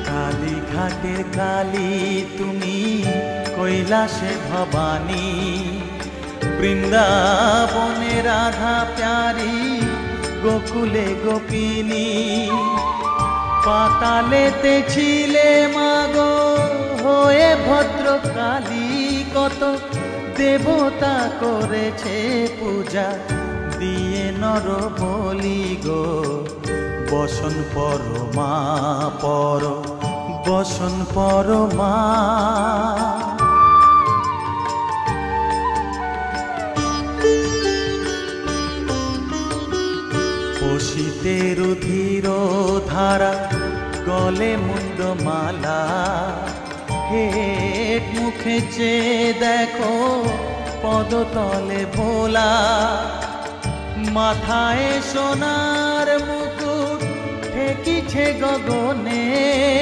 কালীঘাটের কালী তুমি, কৈলাসে ভবানী, বৃন্দাবনে রাধা প্যারি, গোকুলে গোপিনী। পাতালেতে ছিলে মাগো হয়ে ভদ্রকালী, কত দেবতা করেছে পূজা দিয়ে নর বলি গো। বসন পরমা পর, বসন পরমা। পশিতে রুধির ধারা, গলে মুন্ড মালা, হেট মুখে চেয়ে দেখো পদতলে ভোলা। মাথায় সোনার মুকুট ঠেকিছে গগনে,